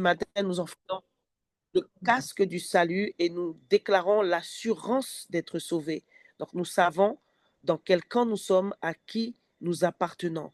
matin, nous enfilons le casque du salut et nous déclarons l'assurance d'être sauvés. Donc nous savons dans quel camp nous sommes, à qui nous appartenons.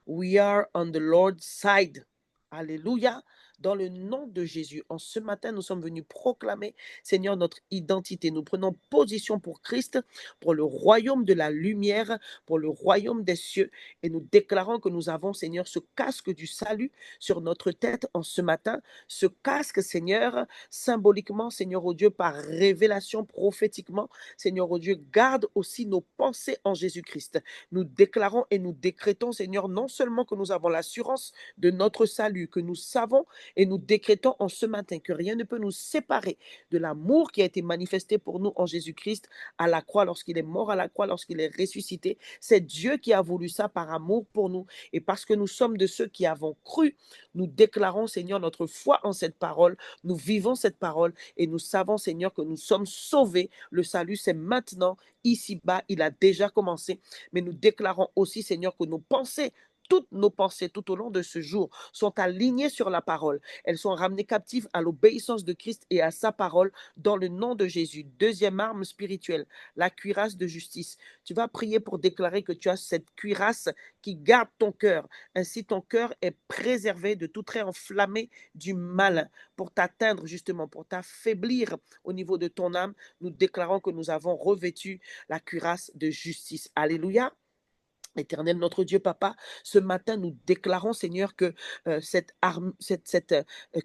We are on the Lord's side. Alléluia. Dans le nom de Jésus, en ce matin, nous sommes venus proclamer, Seigneur, notre identité. Nous prenons position pour Christ, pour le royaume de la lumière, pour le royaume des cieux. Et nous déclarons que nous avons, Seigneur, ce casque du salut sur notre tête en ce matin. Ce casque, Seigneur, symboliquement, Seigneur, oh Dieu, par révélation prophétiquement, Seigneur, oh Dieu, garde aussi nos pensées en Jésus-Christ. Nous déclarons et nous décrétons, Seigneur, non seulement que nous avons l'assurance de notre salut, que nous savons et nous décrétons en ce matin que rien ne peut nous séparer de l'amour qui a été manifesté pour nous en Jésus-Christ à la croix, lorsqu'il est mort à la croix, lorsqu'il est ressuscité. C'est Dieu qui a voulu ça par amour pour nous. Et parce que nous sommes de ceux qui avons cru, nous déclarons, Seigneur, notre foi en cette parole. Nous vivons cette parole et nous savons, Seigneur, que nous sommes sauvés. Le salut, c'est maintenant, ici-bas. Il a déjà commencé. Mais nous déclarons aussi, Seigneur, que nos pensées, toutes nos pensées tout au long de ce jour sont alignées sur la parole. Elles sont ramenées captives à l'obéissance de Christ et à sa parole dans le nom de Jésus. Deuxième arme spirituelle, la cuirasse de justice. Tu vas prier pour déclarer que tu as cette cuirasse qui garde ton cœur. Ainsi, ton cœur est préservé de tout trait enflammé du mal pour t'atteindre justement, pour t'affaiblir au niveau de ton âme. Nous déclarons que nous avons revêtu la cuirasse de justice. Alléluia. Éternel notre Dieu, Papa, ce matin, nous déclarons, Seigneur, que cette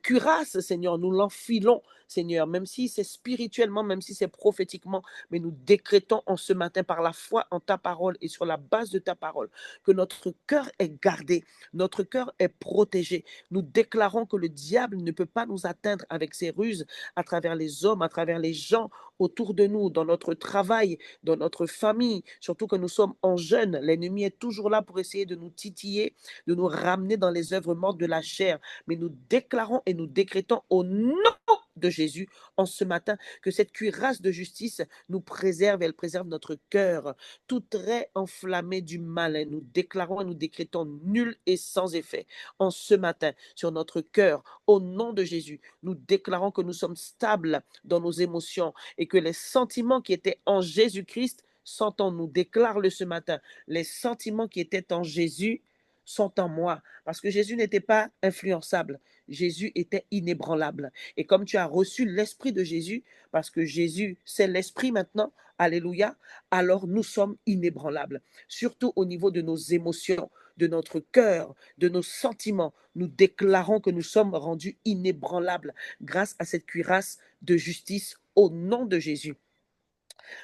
cuirasse, Seigneur, nous l'enfilons, Seigneur, même si c'est spirituellement, même si c'est prophétiquement, mais nous décrétons en ce matin, par la foi en ta parole et sur la base de ta parole, que notre cœur est gardé, notre cœur est protégé. Nous déclarons que le diable ne peut pas nous atteindre avec ses ruses à travers les hommes, à travers les gens autour de nous, dans notre travail, dans notre famille, surtout que nous sommes en jeunes. L'ennemi est toujours là pour essayer de nous titiller, de nous ramener dans les œuvres mortes de la chair. Mais nous déclarons et nous décrétons au nom de Jésus en ce matin que cette cuirasse de justice nous préserve, elle préserve notre cœur, tout trait enflammé du malin. Nous déclarons et nous décrétons nul et sans effet en ce matin sur notre cœur au nom de Jésus. Nous déclarons que nous sommes stables dans nos émotions et que les sentiments qui étaient en Jésus-Christ sont en nous. Déclare-le ce matin. Les sentiments qui étaient en Jésus sont en moi. Parce que Jésus n'était pas influençable. Jésus était inébranlable. Et comme tu as reçu l'esprit de Jésus, parce que Jésus, c'est l'esprit maintenant, alléluia, alors nous sommes inébranlables. Surtout au niveau de nos émotions, de notre cœur, de nos sentiments. Nous déclarons que nous sommes rendus inébranlables grâce à cette cuirasse de justice au nom de Jésus.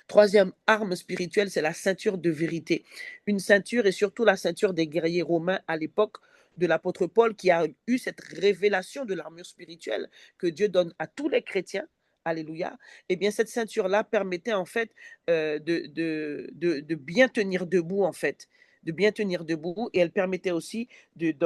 Troisième arme spirituelle, c'est la ceinture de vérité. Une ceinture et surtout la ceinture des guerriers romains à l'époque de l'apôtre Paul qui a eu cette révélation de l'armure spirituelle que Dieu donne à tous les chrétiens. Alléluia. Eh bien, cette ceinture-là permettait en fait de bien tenir debout en fait de bien tenir debout et elle permettait aussi elle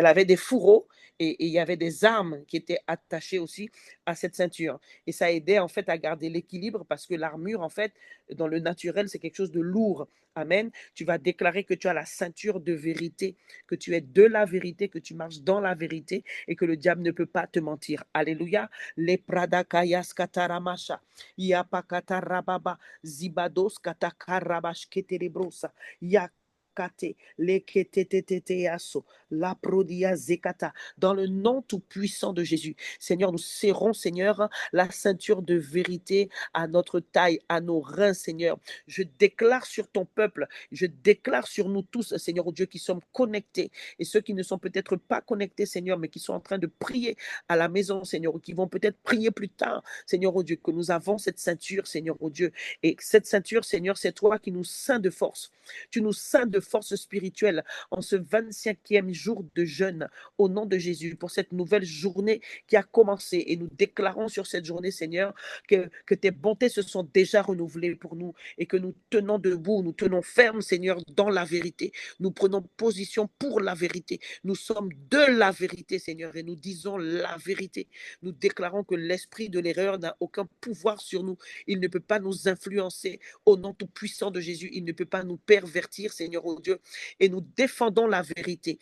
avait des fourreaux et il y avait des armes qui étaient attachées aussi à cette ceinture. Et ça aidait en fait à garder l'équilibre parce que l'armure, en fait, dans le naturel, c'est quelque chose de lourd. Amen. Tu vas déclarer que tu as la ceinture de vérité, que tu es de la vérité, que tu marches dans la vérité et que le diable ne peut pas te mentir. Alléluia. Les pradakayas kataramasha, yapakatarababa, zibados katakarabash keterebrosa, yakate, leketeteteteaso, la prodia zekata, dans le nom tout-puissant de Jésus. Seigneur, nous serrons, Seigneur, la ceinture de vérité à notre taille, à nos reins, Seigneur. Je déclare sur ton peuple, je déclare sur nous tous, Seigneur, oh Dieu, qui sommes connectés et ceux qui ne sont peut-être pas connectés, Seigneur, mais qui sont en train de prier à la maison, Seigneur, ou qui vont peut-être prier plus tard, Seigneur, oh Dieu, que nous avons cette ceinture, Seigneur, oh Dieu. Et cette ceinture, Seigneur, c'est toi qui nous ceins de force. Tu nous ceins de force spirituelle en ce 25e jour de jeûne, au nom de Jésus, pour cette nouvelle journée qui a commencé. Et nous déclarons sur cette journée, Seigneur, que tes bontés se sont déjà renouvelées pour nous et que nous tenons debout, nous tenons ferme, Seigneur, dans la vérité. Nous prenons position pour la vérité. Nous sommes de la vérité, Seigneur, et nous disons la vérité. Nous déclarons que l'esprit de l'erreur n'a aucun pouvoir sur nous. Il ne peut pas nous influencer au nom tout puissant de Jésus. Il ne peut pas nous pervertir, Seigneur, Seigneur Dieu, et nous défendons la vérité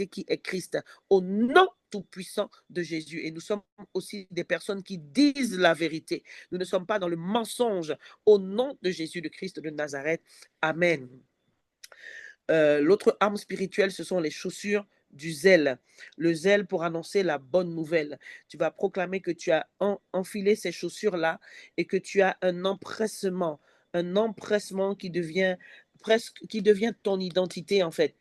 qui est Christ, au nom tout-puissant de Jésus. Et nous sommes aussi des personnes qui disent la vérité. Nous ne sommes pas dans le mensonge, au nom de Jésus le Christ de Nazareth. Amen. L'autre arme spirituelle, ce sont les chaussures du zèle. Le zèle pour annoncer la bonne nouvelle. Tu vas proclamer que tu as enfilé ces chaussures-là et que tu as un empressement qui devient presque, qui devient ton identité en fait.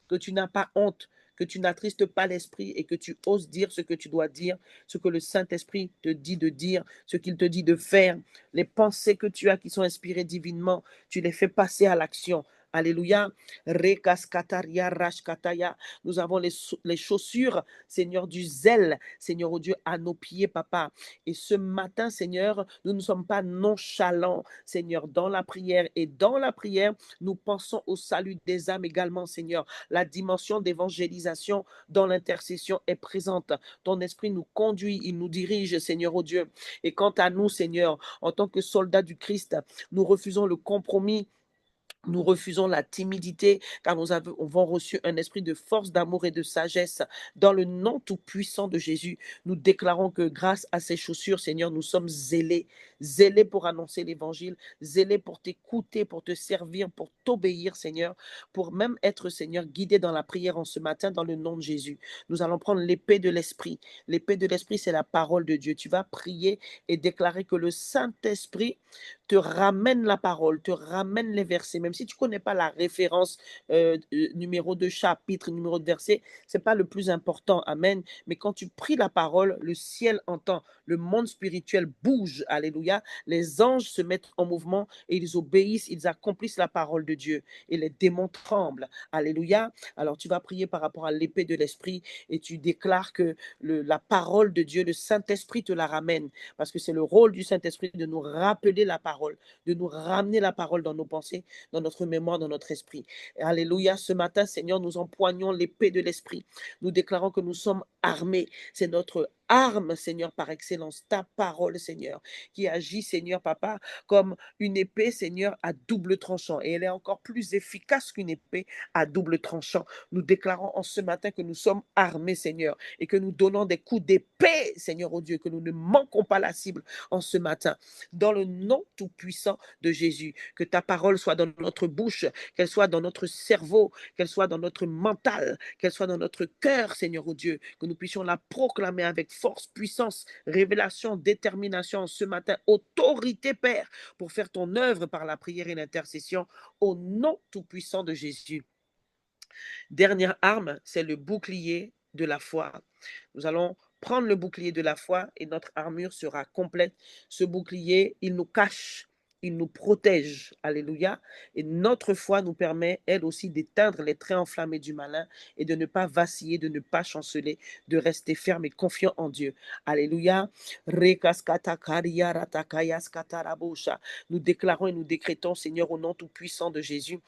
Que tu n'as pas honte, que tu n'attristes pas l'esprit et que tu oses dire ce que tu dois dire, ce que le Saint-Esprit te dit de dire, ce qu'il te dit de faire. Les pensées que tu as qui sont inspirées divinement, tu les fais passer à l'action. Alléluia. Rekaskataria rashkataya. Nous avons les chaussures, Seigneur, du zèle, Seigneur, oh Dieu, à nos pieds, papa. Et ce matin, Seigneur, nous ne sommes pas nonchalants, Seigneur, dans la prière. Et dans la prière, nous pensons au salut des âmes également, Seigneur. La dimension d'évangélisation dans l'intercession est présente. Ton esprit nous conduit, il nous dirige, Seigneur, oh Dieu. Et quant à nous, Seigneur, en tant que soldats du Christ, nous refusons le compromis. Nous refusons la timidité car nous avons reçu un esprit de force, d'amour et de sagesse. Dans le nom tout-puissant de Jésus, nous déclarons que grâce à ces chaussures, Seigneur, nous sommes zélés. Zélés pour annoncer l'évangile, zélés pour t'écouter, pour te servir, pour t'obéir, Seigneur, pour même être, Seigneur, guidé dans la prière en ce matin dans le nom de Jésus. Nous allons prendre l'épée de l'esprit. L'épée de l'esprit, c'est la parole de Dieu. Tu vas prier et déclarer que le Saint-Esprit te ramène la parole, te ramène les versets, même si tu ne connais pas la référence, numéro de chapitre, numéro de verset, ce n'est pas le plus important, amen. Mais quand tu pries la parole, le ciel entend, le monde spirituel bouge, alléluia. Les anges se mettent en mouvement et ils obéissent, ils accomplissent la parole de Dieu et les démons tremblent, alléluia. Alors tu vas prier par rapport à l'épée de l'esprit et tu déclares que la parole de Dieu, le Saint-Esprit te la ramène, parce que c'est le rôle du Saint-Esprit de nous rappeler la parole, de nous ramener la parole dans nos pensées, dans notre mémoire, dans notre esprit. Et alléluia, ce matin, Seigneur, nous empoignons l'épée de l'esprit. Nous déclarons que nous sommes armés. C'est notre arme, Seigneur, par excellence, ta parole, Seigneur, qui agit, Seigneur, papa, comme une épée, Seigneur, à double tranchant. Et elle est encore plus efficace qu'une épée à double tranchant. Nous déclarons en ce matin que nous sommes armés, Seigneur, et que nous donnons des coups d'épée, Seigneur, oh Dieu, que nous ne manquons pas la cible en ce matin. Dans le nom tout-puissant de Jésus, que ta parole soit dans notre bouche, qu'elle soit dans notre cerveau, qu'elle soit dans notre mental, qu'elle soit dans notre cœur, Seigneur, oh Dieu, que nous puissions la proclamer avec force, puissance, révélation, détermination ce matin, autorité, Père, pour faire ton œuvre par la prière et l'intercession au nom tout-puissant de Jésus. Dernière arme, c'est le bouclier de la foi. Nous allons prendre le bouclier de la foi et notre armure sera complète. Ce bouclier, il nous cache, il nous protège. Alléluia. Et notre foi nous permet, elle aussi, d'éteindre les traits enflammés du malin et de ne pas vaciller, de ne pas chanceler, de rester ferme et confiant en Dieu. Alléluia. Nous déclarons et nous décrétons, Seigneur, au nom tout-puissant de Jésus,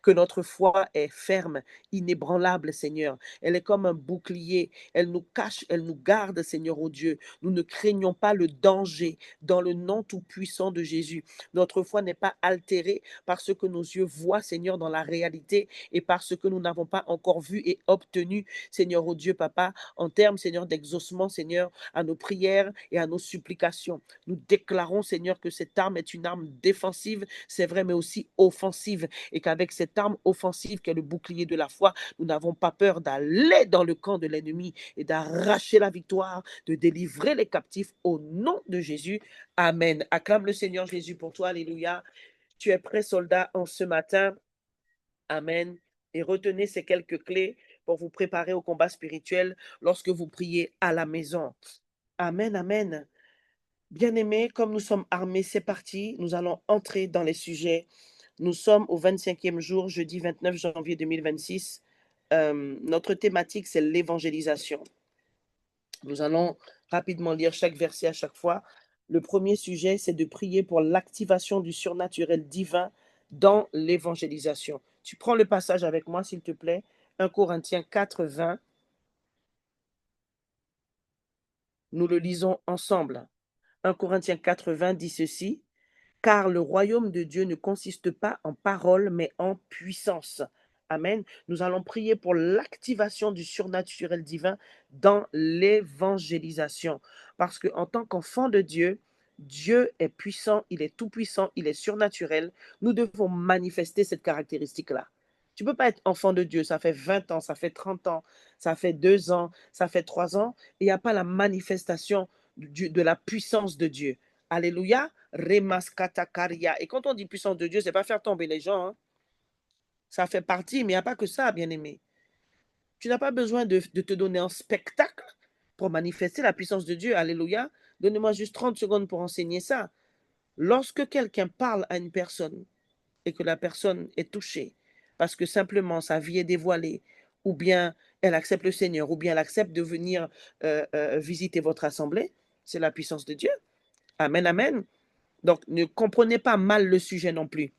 que notre foi est ferme, inébranlable, Seigneur. Elle est comme un bouclier. Elle nous cache, elle nous garde, Seigneur, oh Dieu. Nous ne craignons pas le danger dans le nom tout-puissant de Jésus. Notre foi n'est pas altérée par ce que nos yeux voient, Seigneur, dans la réalité et par ce que nous n'avons pas encore vu et obtenu, Seigneur, oh Dieu, Papa, en termes, Seigneur, d'exaucement, Seigneur, à nos prières et à nos supplications. Nous déclarons, Seigneur, que cette arme est une arme défensive, c'est vrai, mais aussi offensive, et qu'avec cette arme offensive qui est le bouclier de la foi, nous n'avons pas peur d'aller dans le camp de l'ennemi et d'arracher la victoire, de délivrer les captifs au nom de Jésus. Amen. Acclame le Seigneur Jésus pour toi. Alléluia. Tu es prêt, soldat, en ce matin. Amen. Et retenez ces quelques clés pour vous préparer au combat spirituel lorsque vous priez à la maison. Amen, amen. Bien-aimés, comme nous sommes armés, c'est parti. Nous allons entrer dans les sujets. Nous sommes au 25e jour, jeudi 29 janvier 2026. Notre thématique, c'est l'évangélisation. Nous allons rapidement lire chaque verset à chaque fois. Le premier sujet, c'est de prier pour l'activation du surnaturel divin dans l'évangélisation. Tu prends le passage avec moi, s'il te plaît. 1 Corinthiens 4, 20. Nous le lisons ensemble. 1 Corinthiens 4, 20 dit ceci. Car le royaume de Dieu ne consiste pas en paroles, mais en puissance. Amen. Nous allons prier pour l'activation du surnaturel divin dans l'évangélisation. Parce qu'en tant qu'enfant de Dieu, Dieu est puissant, il est tout-puissant, il est surnaturel. Nous devons manifester cette caractéristique-là. Tu ne peux pas être enfant de Dieu, ça fait 20 ans, ça fait 30 ans, ça fait 2 ans, ça fait 3 ans, et il n'y a pas la manifestation de la puissance de Dieu. Alléluia. Remaskatakaria. Et quand on dit puissance de Dieu, ce n'est pas faire tomber les gens, hein. Ça fait partie, mais il n'y a pas que ça, bien-aimé. Tu n'as pas besoin de te donner un spectacle pour manifester la puissance de Dieu. Alléluia. Donnez-moi juste 30 secondes pour enseigner ça. Lorsque quelqu'un parle à une personne et que la personne est touchée parce que simplement sa vie est dévoilée, ou bien elle accepte le Seigneur, ou bien elle accepte de venir visiter votre assemblée, c'est la puissance de Dieu. Amen, amen. Donc, ne comprenez pas mal le sujet non plus.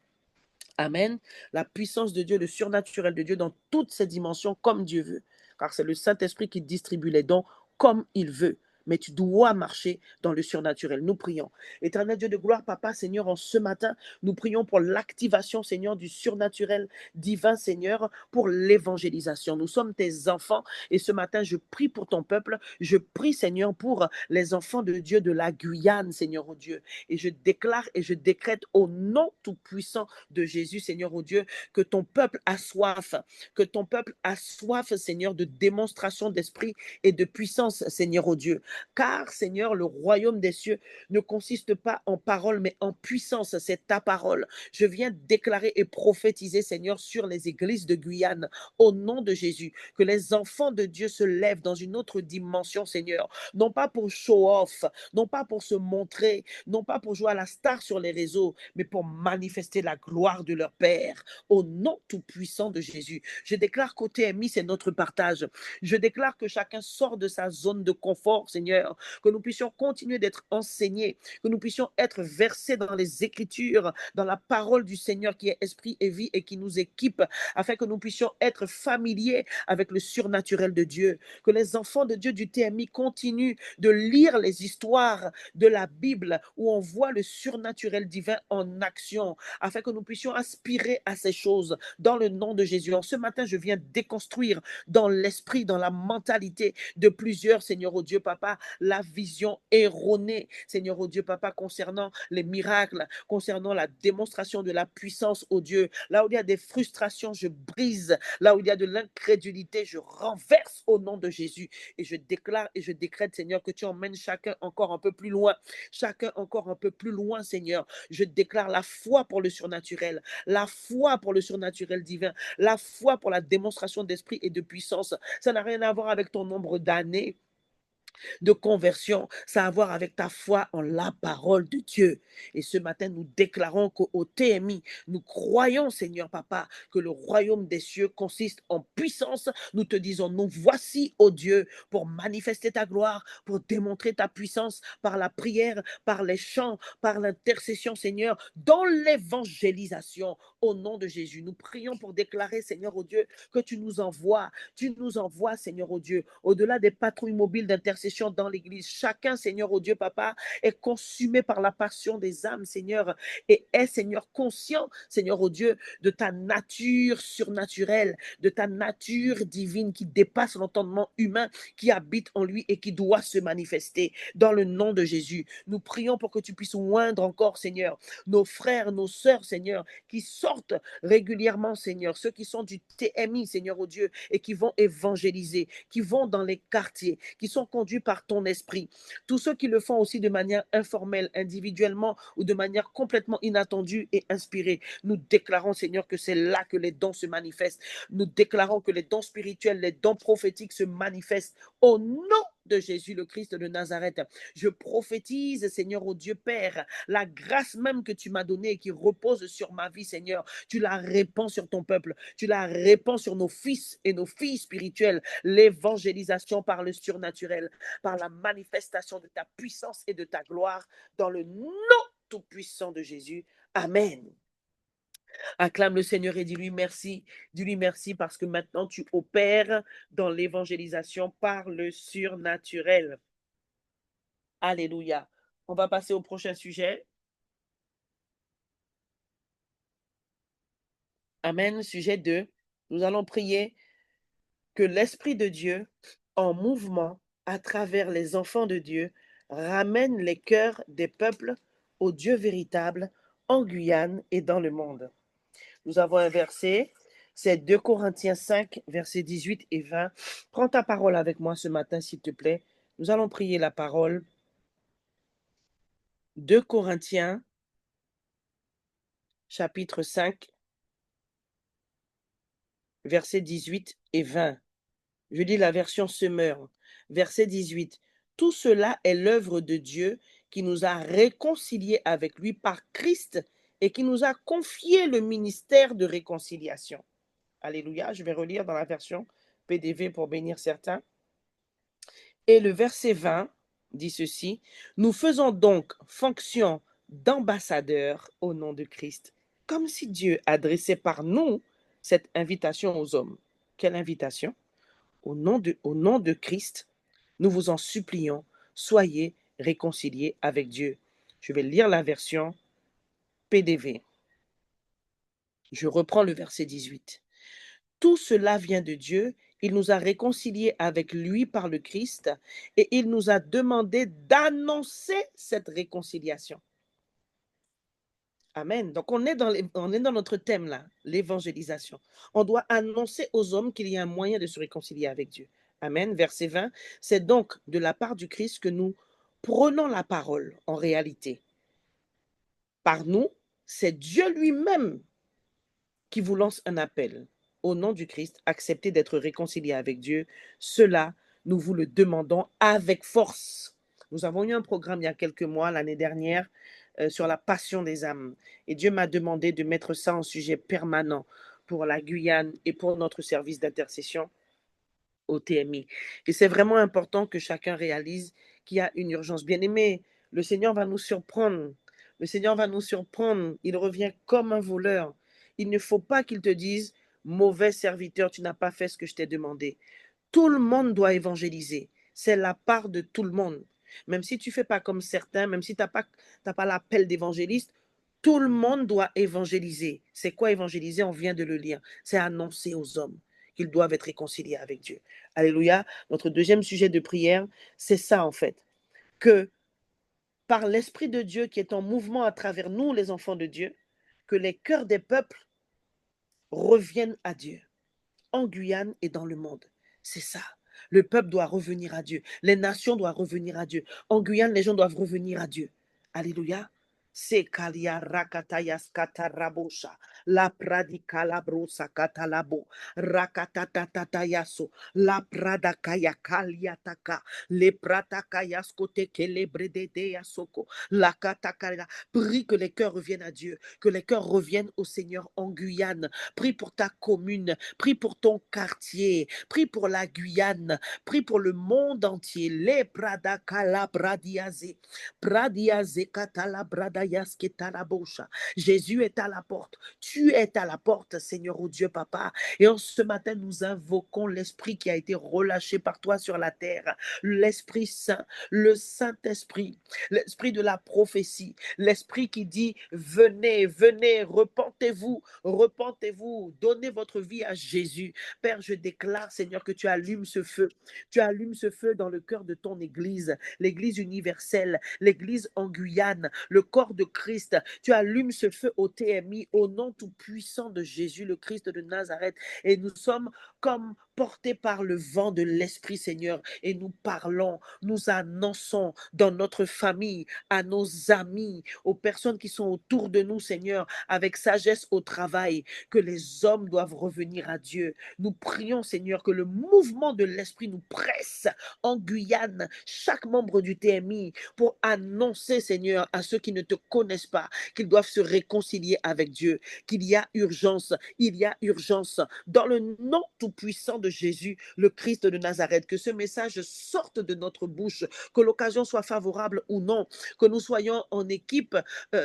Amen. La puissance de Dieu, le surnaturel de Dieu dans toutes ses dimensions comme Dieu veut. Car c'est le Saint-Esprit qui distribue les dons comme il veut. Mais tu dois marcher dans le surnaturel. Nous prions. Éternel Dieu de gloire, Papa, Seigneur, en ce matin, nous prions pour l'activation, Seigneur, du surnaturel divin, Seigneur, pour l'évangélisation. Nous sommes tes enfants et ce matin, je prie pour ton peuple. Je prie, Seigneur, pour les enfants de Dieu de la Guyane, Seigneur, oh Dieu. Et je déclare et je décrète au nom tout-puissant de Jésus, Seigneur, oh Dieu, que ton peuple a soif, que ton peuple a soif, Seigneur, de démonstration d'esprit et de puissance, Seigneur, oh Dieu. Car, Seigneur, le royaume des cieux ne consiste pas en parole, mais en puissance. C'est ta parole. Je viens déclarer et prophétiser, Seigneur, sur les églises de Guyane, au nom de Jésus, que les enfants de Dieu se lèvent dans une autre dimension, Seigneur, non pas pour show off, non pas pour se montrer, non pas pour jouer à la star sur les réseaux, mais pour manifester la gloire de leur Père, au nom tout-puissant de Jésus. Je déclare qu'au TMI, c'est notre partage. Je déclare que chacun sort de sa zone de confort, Seigneur, que nous puissions continuer d'être enseignés, que nous puissions être versés dans les Écritures, dans la parole du Seigneur qui est esprit et vie et qui nous équipe, afin que nous puissions être familiers avec le surnaturel de Dieu, que les enfants de Dieu du TMI continuent de lire les histoires de la Bible où on voit le surnaturel divin en action, afin que nous puissions aspirer à ces choses dans le nom de Jésus. En ce matin, je viens déconstruire dans l'esprit, dans la mentalité de plusieurs, Seigneur, oh Dieu, Papa, la vision erronée, Seigneur, oh Dieu, Papa, concernant les miracles, concernant la démonstration de la puissance, oh Dieu. Là où il y a des frustrations, je brise. Là où il y a de l'incrédulité, je renverse au nom de Jésus. Et je déclare et je décrète, Seigneur, que tu emmènes chacun encore un peu plus loin. Chacun encore un peu plus loin, Seigneur. Je déclare la foi pour le surnaturel, la foi pour le surnaturel divin, la foi pour la démonstration d'esprit et de puissance. Ça n'a rien à voir avec ton nombre d'années de conversion, ça a à voir avec ta foi en la parole de Dieu. Et ce matin, nous déclarons qu'au TMI, nous croyons, Seigneur Papa, que le royaume des cieux consiste en puissance. Nous te disons, nous voici, ô Dieu, pour manifester ta gloire, pour démontrer ta puissance par la prière, par les chants, par l'intercession, Seigneur, dans l'évangélisation. Au nom de Jésus, nous prions pour déclarer, Seigneur, ô Dieu, que tu nous envoies, Seigneur, ô Dieu, au-delà des patrouilles mobiles d'intercession dans l'Église. Chacun, Seigneur, ô Dieu, Papa, est consumé par la passion des âmes, Seigneur, et est, Seigneur, conscient, Seigneur, ô Dieu, de ta nature surnaturelle, de ta nature divine qui dépasse l'entendement humain, qui habite en lui et qui doit se manifester. Dans le nom de Jésus, nous prions pour que tu puisses oindre encore, Seigneur, nos frères, nos sœurs, Seigneur, qui sortent régulièrement, Seigneur, ceux qui sont du TMI, Seigneur, ô Dieu, et qui vont évangéliser, qui vont dans les quartiers, qui sont conduits par ton esprit. Tous ceux qui le font aussi de manière informelle, individuellement ou de manière complètement inattendue et inspirée. Nous déclarons, Seigneur, que c'est là que les dons se manifestent. Nous déclarons que les dons spirituels, les dons prophétiques se manifestent au nom de Jésus le Christ de Nazareth. Je prophétise, Seigneur, au Dieu Père, la grâce même que tu m'as donnée et qui repose sur ma vie, Seigneur. Tu la répands sur ton peuple. Tu la répands sur nos fils et nos filles spirituelles. L'évangélisation par le surnaturel, par la manifestation de ta puissance et de ta gloire dans le nom tout-puissant de Jésus. Amen. Acclame le Seigneur et dis-lui merci. Dis-lui merci parce que maintenant tu opères dans l'évangélisation par le surnaturel. Alléluia. On va passer au prochain sujet. Amen. Sujet 2. Nous allons prier que l'Esprit de Dieu, en mouvement à travers les enfants de Dieu, ramène les cœurs des peuples au Dieu véritable en Guyane et dans le monde. Nous avons un verset, c'est 2 Corinthiens 5, versets 18 et 20. Prends ta parole avec moi ce matin, s'il te plaît. Nous allons prier la parole. 2 Corinthiens, chapitre 5, versets 18 et 20. Je lis la version Semeur. Verset 18. Tout cela est l'œuvre de Dieu qui nous a réconciliés avec lui par Christ et qui nous a confié le ministère de réconciliation. Alléluia. Je vais relire dans la version PDV pour bénir certains. Et le verset 20 dit ceci. Nous faisons donc fonction d'ambassadeurs au nom de Christ, comme si Dieu adressait par nous cette invitation aux hommes. Quelle invitation? Au nom de Christ, nous vous en supplions, soyez réconciliés avec Dieu. Je vais lire la version PDV. Je reprends le verset 18. Tout cela vient de Dieu. Il nous a réconciliés avec lui par le Christ et il nous a demandé d'annoncer cette réconciliation. Amen. Donc, on est dans notre thème là, l'évangélisation. On doit annoncer aux hommes qu'il y a un moyen de se réconcilier avec Dieu. Amen. Verset 20. C'est donc de la part du Christ que nous prenons la parole en réalité. Par nous, c'est Dieu lui-même qui vous lance un appel. Au nom du Christ, acceptez d'être réconciliés avec Dieu. Cela, nous vous le demandons avec force. Nous avons eu un programme il y a quelques mois, l'année dernière, sur la passion des âmes. Et Dieu m'a demandé de mettre ça en sujet permanent pour la Guyane et pour notre service d'intercession au TMI. Et c'est vraiment important que chacun réalise qu'il y a une urgence. Bien-aimé, le Seigneur va nous surprendre. Le Seigneur va nous surprendre. Il revient comme un voleur. Il ne faut pas qu'il te dise, mauvais serviteur, tu n'as pas fait ce que je t'ai demandé. Tout le monde doit évangéliser. C'est la part de tout le monde. Même si tu ne fais pas comme certains, même si tu n'as pas l'appel d'évangéliste, tout le monde doit évangéliser. C'est quoi évangéliser? On vient de le lire. C'est annoncer aux hommes qu'ils doivent être réconciliés avec Dieu. Alléluia. Notre deuxième sujet de prière, c'est ça en fait. Que par l'Esprit de Dieu qui est en mouvement à travers nous, les enfants de Dieu, que les cœurs des peuples reviennent à Dieu, en Guyane et dans le monde. C'est ça. Le peuple doit revenir à Dieu. Les nations doivent revenir à Dieu. En Guyane, les gens doivent revenir à Dieu. Alléluia. Sekalia rakatayas katarabosha, la pradicalabrosa katalabo, rakatatatatayaso, la pradakaya kaliataka, le pratakayas kote kelebredea soko, la katakaya. Prie que les cœurs reviennent à Dieu, que les cœurs reviennent au Seigneur en Guyane. Prie pour ta commune, prie pour ton quartier, prie pour la Guyane, prie pour le monde entier. Les pradakalabradiazé. Jésus est à la porte. Tu es à la porte, Seigneur, oh Dieu, Papa. Et en ce matin, nous invoquons l'Esprit qui a été relâché par toi sur la terre. L'Esprit Saint, le Saint-Esprit, l'Esprit de la prophétie, l'Esprit qui dit, venez, venez, repentez-vous, repentez-vous, donnez votre vie à Jésus. Père, je déclare, Seigneur, que tu allumes ce feu. Tu allumes ce feu dans le cœur de ton Église, l'Église universelle, l'Église en Guyane, le corps de Christ. Tu allumes ce feu au TMI au nom tout puissant de Jésus, le Christ de Nazareth. Et nous sommes comme portés par le vent de l'Esprit, Seigneur. Et nous parlons, nous annonçons dans notre famille, à nos amis, aux personnes qui sont autour de nous, Seigneur, avec sagesse au travail, que les hommes doivent revenir à Dieu. Nous prions, Seigneur, que le mouvement de l'Esprit nous presse en Guyane, chaque membre du TMI, pour annoncer, Seigneur, à ceux qui ne te connaissent pas, qu'ils doivent se réconcilier avec Dieu, qu'il y a urgence, il y a urgence. Dans le nom tout-puissant de de Jésus, le Christ de Nazareth, que ce message sorte de notre bouche, que l'occasion soit favorable ou non, que nous soyons en équipe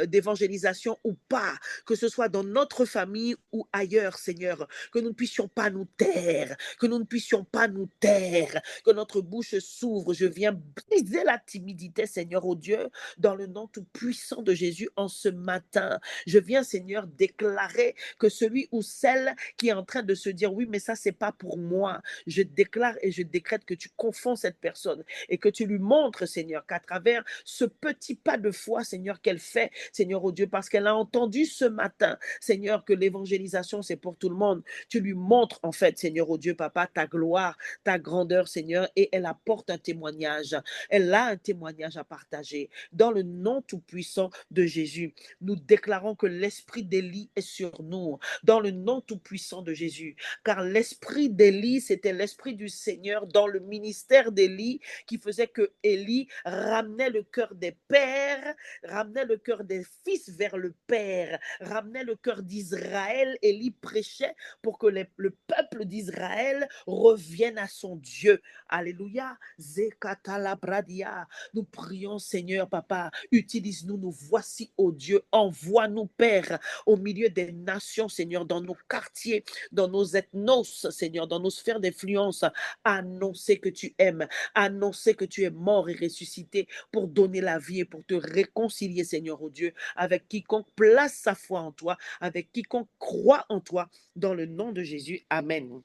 d'évangélisation ou pas, que ce soit dans notre famille ou ailleurs, Seigneur, que nous ne puissions pas nous taire, que nous ne puissions pas nous taire, que notre bouche s'ouvre. Je viens briser la timidité, Seigneur, oh Dieu, dans le nom tout puissant de Jésus en ce matin. Je viens, Seigneur, déclarer que celui ou celle qui est en train de se dire, oui, mais ça, c'est pas pour moi. Je déclare et je décrète que tu confonds cette personne et que tu lui montres, Seigneur, qu'à travers ce petit pas de foi, Seigneur, qu'elle fait, Seigneur, oh Dieu, parce qu'elle a entendu ce matin, Seigneur, que l'évangélisation, c'est pour tout le monde. Tu lui montres, en fait, Seigneur, oh Dieu, Papa, ta gloire, ta grandeur, Seigneur, et elle apporte un témoignage. Elle a un témoignage à partager. Dans le nom tout-puissant de Jésus, nous déclarons que l'esprit d'Élie est sur nous. Dans le nom tout-puissant de Jésus, car l'esprit d'Élie, c'était l'esprit du Seigneur dans le ministère d'Élie qui faisait que Élie ramenait le cœur des pères, ramenait le cœur des fils vers le Père, ramenait le cœur d'Israël. Élie prêchait pour que le peuple d'Israël revienne à son Dieu. Alléluia. Zekatalabradia. Nous prions, Seigneur, Papa, utilise-nous, nous voici, ô Dieu, envoie-nous, Père, au milieu des nations, Seigneur, dans nos quartiers, dans nos ethnos, Seigneur, dans nos sphères d'influence, annoncer que tu aimes, annoncer que tu es mort et ressuscité pour donner la vie et pour te réconcilier, Seigneur, ô Dieu, avec quiconque place sa foi en toi, avec quiconque croit en toi, dans le nom de Jésus. Amen.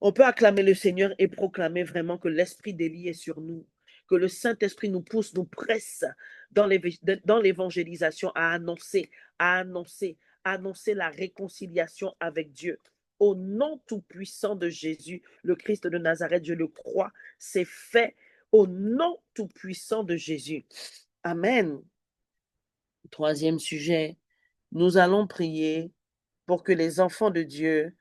On peut acclamer le Seigneur et proclamer vraiment que l'esprit d'Élie est sur nous, que le Saint-Esprit nous pousse, nous presse dans l'évangélisation à annoncer, à annoncer, à annoncer la réconciliation avec Dieu. Au nom tout-puissant de Jésus, le Christ de Nazareth, je le crois, c'est fait au nom tout-puissant de Jésus. Amen. Troisième sujet, nous allons prier pour que les enfants de Dieu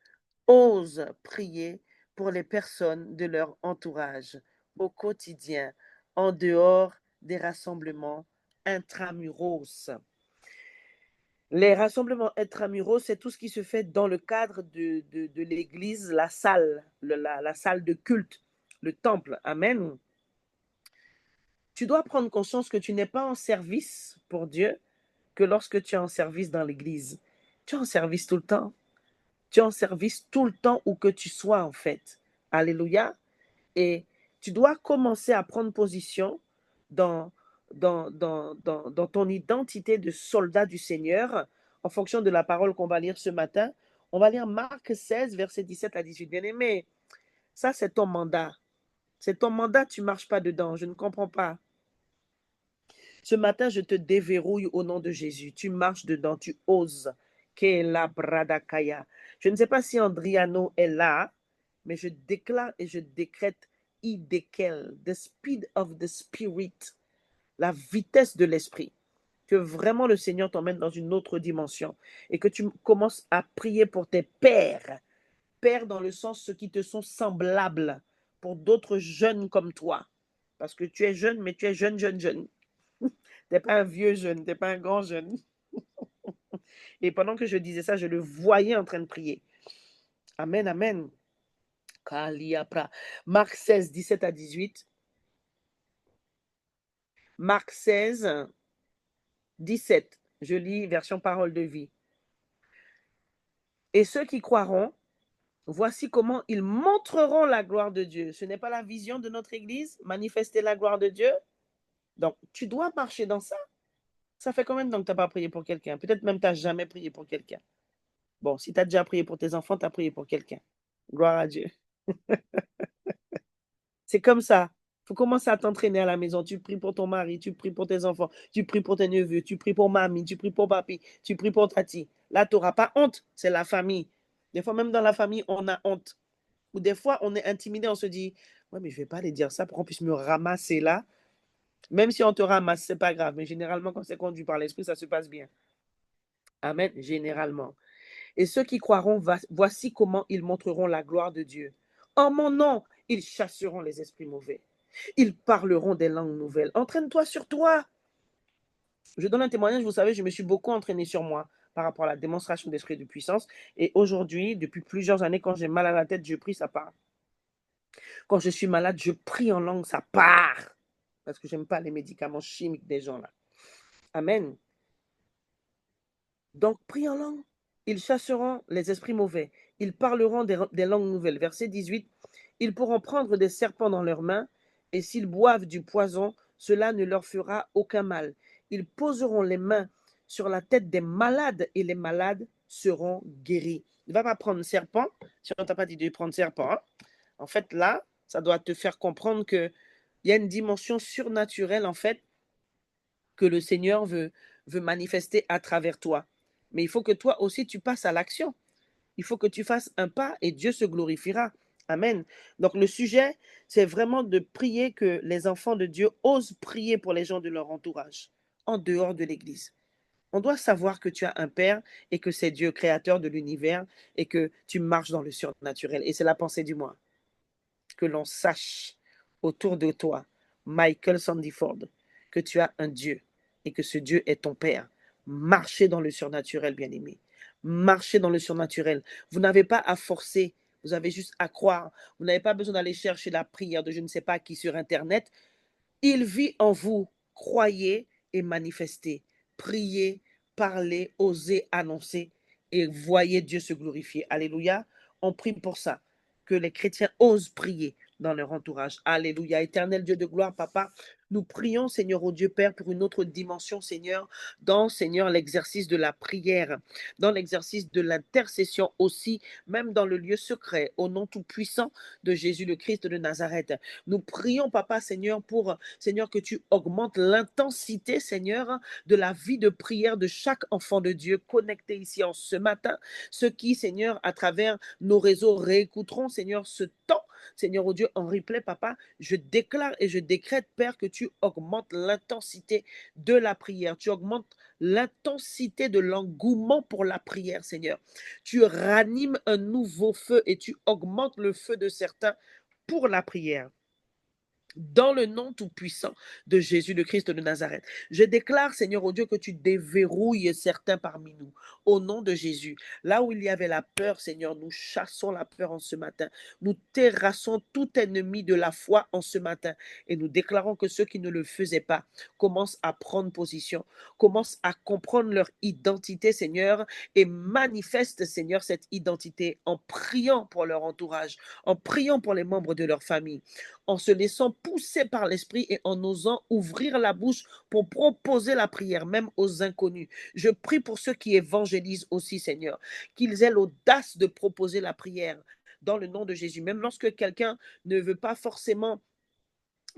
osent prier pour les personnes de leur entourage au quotidien, en dehors des rassemblements intramuros. Les rassemblements intramuros, c'est tout ce qui se fait dans le cadre de l'église, la salle, la salle de culte, le temple. Amen. Tu dois prendre conscience que tu n'es pas en service pour Dieu que lorsque tu es en service dans l'église. Tu es en service tout le temps. Tu es en service tout le temps où que tu sois, en fait. Alléluia. Et tu dois commencer à prendre position dans, dans ton identité de soldat du Seigneur en fonction de la parole qu'on va lire ce matin. On va lire Marc 16, versets 17 à 18. Bien-aimé, ça, c'est ton mandat. C'est ton mandat, tu ne marches pas dedans. Je ne comprends pas. Ce matin, je te déverrouille au nom de Jésus. Tu marches dedans, tu oses. Je ne sais pas si Andriano est là, mais je déclare et je décrète Idekel, the speed of the spirit, la vitesse de l'esprit. Que vraiment le Seigneur t'emmène dans une autre dimension et que tu commences à prier pour tes pères. Pères dans le sens ceux qui te sont semblables, pour d'autres jeunes comme toi. Parce que tu es jeune, mais tu es jeune. Tu n'es pas un vieux jeune, tu n'es pas un grand jeune. Et pendant que je disais ça, je le voyais en train de prier. Amen, amen. Marc 16, 17 à 18. Marc 16, 17. Je lis version parole de vie. Et ceux qui croiront, voici comment ils montreront la gloire de Dieu. Ce n'est pas la vision de notre Église, manifester la gloire de Dieu. Donc, tu dois marcher dans ça. Ça fait combien de temps que tu n'as pas prié pour quelqu'un? Peut-être même que tu n'as jamais prié pour quelqu'un. Bon, si tu as déjà prié pour tes enfants, tu as prié pour quelqu'un. Gloire à Dieu. C'est comme ça. Il faut commencer à t'entraîner à la maison. Tu pries pour ton mari, tu pries pour tes enfants, tu pries pour tes neveux, tu pries pour mamie, tu pries pour papi, tu pries pour tati. Là, tu n'auras pas honte. C'est la famille. Des fois, même dans la famille, on a honte. Ou des fois, on est intimidé, on se dit, ouais, mais je ne vais pas aller dire ça pour qu'on puisse me ramasser là. Même si on te ramasse, ce n'est pas grave. Mais généralement, quand c'est conduit par l'esprit, ça se passe bien. Amen, généralement. Et ceux qui croiront, voici comment ils montreront la gloire de Dieu. En mon nom, ils chasseront les esprits mauvais. Ils parleront des langues nouvelles. Entraîne-toi sur toi. Je donne un témoignage, vous savez, je me suis beaucoup entraînée sur moi. par rapport à la démonstration d'esprit de puissance. Et aujourd'hui, depuis plusieurs années, quand j'ai mal à la tête, je prie, ça part. Quand je suis malade, je prie en langue, ça part. Parce que j'aime pas les médicaments chimiques des gens là. Amen. Donc, prie en langue. Ils chasseront les esprits mauvais. Ils parleront des langues nouvelles. Verset 18. Ils pourront prendre des serpents dans leurs mains, et s'ils boivent du poison, cela ne leur fera aucun mal. Ils poseront les mains sur la tête des malades, et les malades seront guéris. Ne va pas prendre serpent, si on ne t'a pas dit de prendre serpent. Hein. En fait, là, ça doit te faire comprendre qu'il y a une dimension surnaturelle, en fait, que le Seigneur veut manifester à travers toi. Mais il faut que toi aussi, tu passes à l'action. Il faut que tu fasses un pas et Dieu se glorifiera. Amen. Donc le sujet, c'est vraiment de prier que les enfants de Dieu osent prier pour les gens de leur entourage, en dehors de l'Église. On doit savoir que tu as un Père et que c'est Dieu, créateur de l'univers, et que tu marches dans le surnaturel. Et c'est la pensée du moi. Que l'on sache autour de toi, Michael Sandyford, que tu as un Dieu et que ce Dieu est ton Père. Marchez dans le surnaturel, bien-aimé. Marchez dans le surnaturel. Vous n'avez pas à forcer, vous avez juste à croire. Vous n'avez pas besoin d'aller chercher la prière de je ne sais pas qui sur Internet. Il vit en vous. Croyez et manifestez. Priez, parlez, osez annoncer et voyez Dieu se glorifier. Alléluia. On prie pour ça. Que les chrétiens osent prier dans leur entourage. Alléluia. Éternel Dieu de gloire, Papa, nous prions, Seigneur, au Dieu Père, pour une autre dimension, Seigneur, dans, Seigneur, l'exercice de la prière, dans l'exercice de l'intercession aussi, même dans le lieu secret, au nom tout-puissant de Jésus le Christ de Nazareth. Nous prions, Papa, Seigneur, pour, Seigneur, que tu augmentes l'intensité, Seigneur, de la vie de prière de chaque enfant de Dieu connecté ici en ce matin. Ceux qui, Seigneur, à travers nos réseaux réécouteront, Seigneur, ce temps, Seigneur, au Dieu, en replay, Papa, je déclare et je décrète, Père, que tu augmentes l'intensité de la prière. Tu augmentes l'intensité de l'engouement pour la prière, Seigneur. Tu ranimes un nouveau feu et tu augmentes le feu de certains pour la prière. Dans le nom tout-puissant de Jésus le Christ de Nazareth, je déclare, Seigneur, au Dieu, que tu déverrouilles certains parmi nous, au nom de Jésus. Là où il y avait la peur, Seigneur, nous chassons la peur en ce matin. Nous terrassons tout ennemi de la foi en ce matin. Et nous déclarons que ceux qui ne le faisaient pas commencent à prendre position, commencent à comprendre leur identité, Seigneur, et manifestent, Seigneur, cette identité en priant pour leur entourage, en priant pour les membres de leur famille, en se laissant pousser par l'Esprit et en osant ouvrir la bouche pour proposer la prière, même aux inconnus. Je prie pour ceux qui évangélisent aussi, Seigneur, qu'ils aient l'audace de proposer la prière dans le nom de Jésus. Même lorsque quelqu'un ne veut pas forcément,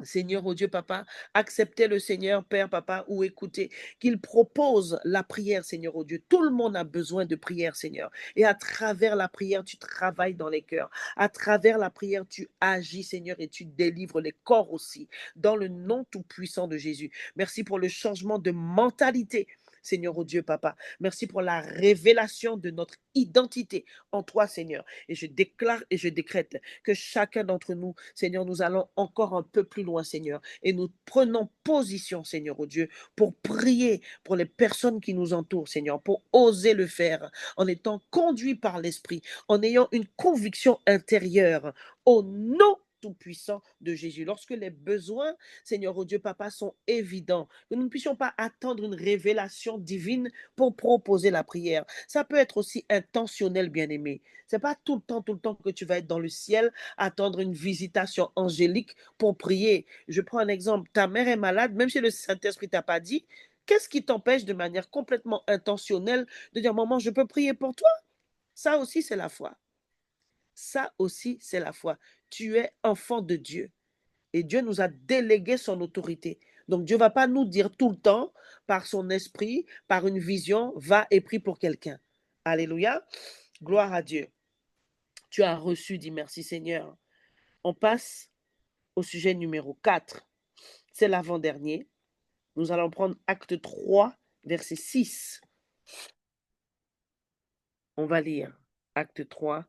Seigneur, oh Dieu, Papa, accepter le Seigneur, Père, Papa, ou écouter, qu'il propose la prière, Seigneur, oh Dieu. Tout le monde a besoin de prière, Seigneur. Et à travers la prière, tu travailles dans les cœurs. À travers la prière, tu agis, Seigneur, et tu délivres les corps aussi, dans le nom tout-puissant de Jésus. Merci pour le changement de mentalité. Seigneur, oh Dieu, Papa. Merci pour la révélation de notre identité en toi, Seigneur. Et je déclare et je décrète que chacun d'entre nous, Seigneur, nous allons encore un peu plus loin, Seigneur, et nous prenons position, Seigneur, oh Dieu, pour prier pour les personnes qui nous entourent, Seigneur, pour oser le faire, en étant conduits par l'Esprit, en ayant une conviction intérieure, au nom tout-puissant de Jésus. Lorsque les besoins, Seigneur, oh Dieu, Papa, sont évidents, que nous ne puissions pas attendre une révélation divine pour proposer la prière. Ça peut être aussi intentionnel, bien-aimé. C'est pas tout le temps que tu vas être dans le ciel, attendre une visitation angélique pour prier. Je prends un exemple. Ta mère est malade, même si le Saint-Esprit t'a pas dit, qu'est-ce qui t'empêche de manière complètement intentionnelle de dire, maman, je peux prier pour toi? Ça aussi, c'est la foi. Ça aussi, c'est la foi. Tu es enfant de Dieu et Dieu nous a délégué son autorité. Donc Dieu ne va pas nous dire tout le temps, par son esprit, par une vision, va et prie pour quelqu'un. Alléluia. Gloire à Dieu. Tu as reçu, dis merci Seigneur. On passe au sujet numéro 4. C'est l'avant-dernier. Nous allons prendre acte 3, verset 6. On va lire acte 3,